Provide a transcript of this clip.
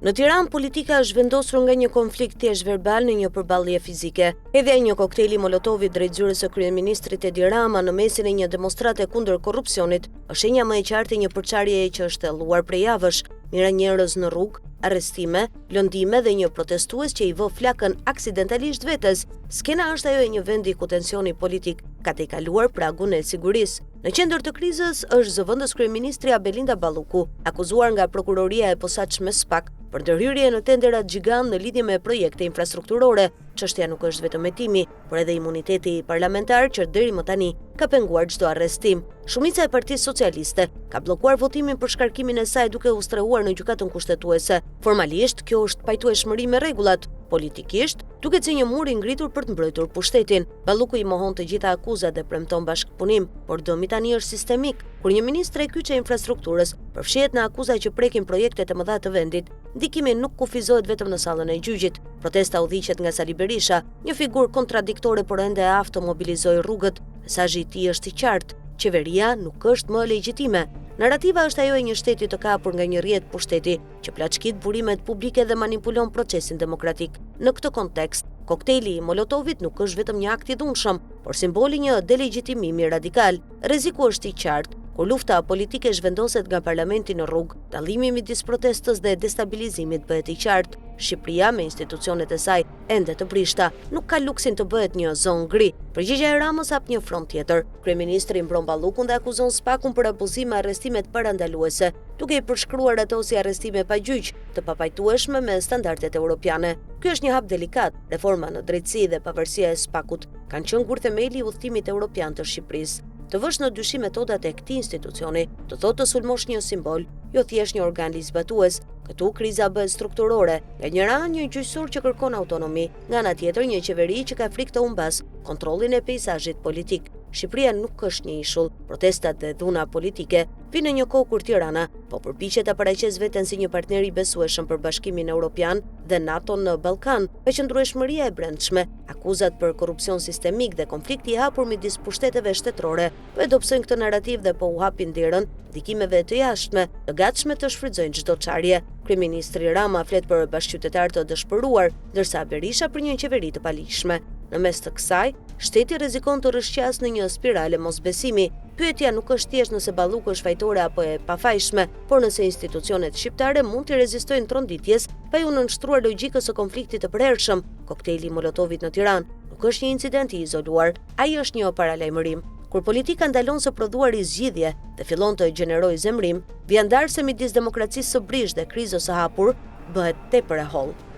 Në Tiranë, politika është vendosur nga një konflikt thjesht verbal në një përballje fizike. Hedhja e një koktejli molotovi drejt zyrës së kryeministrit Edi Rama në mesin e një demonstrate kundër korrupsionit është shenja më e qartë e një përçarjeje që është thelluar prej javësh. Mira njerëz në rrugë, arrestime, lëndime dhe një protestues që i vë flakën aksidentalisht vetes. Skena është ajo e një vendi ku tensioni politik ka tejkaluar pragun e sigurisë. Në qendër të krizës është zëvendës kryeministri Belinda Balluku, akuzuar nga prokuroria e posaçme SPAK për ndërhyrje në tenderat gjigant në lidhje me projekte infrastrukturore. Çështja nuk është vetëm hetimi, por edhe imuniteti parlamentar që deri më tani ka penguar çdo arrestim. Shumica e Partisë Socialiste ka bllokuar votimin për shkarkimin e saj duke u strehuar në gjykatën kushtetuese. Formalisht kjo është pajtueshmëri me rregullat, politikisht duket si një mur i ngritur për të mbrojtur pushtetin. Balluku i mohon të gjitha akuzat dhe premton bashkëpunim, por dëmi tani është sistemik. Kur një ministre e kyçe infrastrukturës përfshihet në akuza që prekin projektet e mëdha të vendit, ndikimi nuk kufizohet vetëm në sallën e gjyqit. Protesta udhëhiqet nga Sali Berisha, një figurë kontradiktore por ende e aftë të mobilizojë rrugët. Mesazhi i tij është i qartë: qeveria nuk është më legjitime. Narrativa është ajo e një shteti të kapur nga një rrjet pushteti që plaçkit burimet publike dhe manipulon procesin demokratik. Në këtë kontekst, koktejli i molotovit nuk është vetëm një akt i dhunshëm, por simboli një delegjitimimi radikal. Rreziku është i qartë. Kur lufta politike zhvendoset nga parlamenti në rrugë, dallimi midis protestës dhe destabilizimit bëhet i qartë. Shqipëria me institucionet e saj ende të prishta nuk ka luksin të bëhet një zonë gri. Përgjigjja e Ramës hap një front tjetër. Kryeministri mbron Ballukun dhe akuzon SPAK-un për abuzim me arrestimet parandaluese, duke i përshkruar ato si arrestime pa gjyq, të papajtueshme me standardet europiane. Ky është një hap delikat. Reforma në drejtësi dhe pavarësia e SPAK-ut kanë qenë kur themeli i udhëtimit europian të Shqipërisë. Të vësh në dyshim metodat e këtij institucioni, të thotë të sulmosh një simbol, jo thjesht një organ ligjzbatues. Këtu kriza bëhet strukturore, nga njëra anë një gjyqësor që kërkon autonomi, nga ana tjetër një qeveri që ka frikë të humbas kontrollin e peizazhit politik. Shqipëria nuk është një ishull. Protestat dhe dhuna politike vinë në një kohë kur Tirana po përpiqet ta paraqesë veten si një partner i besueshëm për Bashkimin Evropian dhe NATO në Ballkan. Qëndrueshmëria e brendshme, akuzat për korrupsion sistemik dhe konflikti i hapur midis pushteteve shtetërore po e dobësojnë këtë narrativ dhe po u hapin derën ndikimeve të jashtme, të gatshme të shfrytëzojnë çdo çarje. Kryeministri Rama flet për bashkëqytetar të dëshpëruar, ndërsa Berisha për një qeveri të palishme. Në mes të kësaj, shteti rrezikon të rrëshqasë në një spirale mosbesimi. Pyetja nuk është thjesht nëse Balluku është fajtore apo e pafajshme, por nëse institucionet shqiptare mund të rezistojnë tronditjes pa u nënshtruar logjikës së konfliktit të përhershëm. Koktejli i molotovit në Tiranë nuk është një incident i izoluar, ai është një paralajmërim. Kur politika ndalon së prodhuari zgjidhje dhe fillon të gjenerojë zemrim, vjendarse midis demokracisë së brish dhe krizës së hapur bëhet tepër e hollë.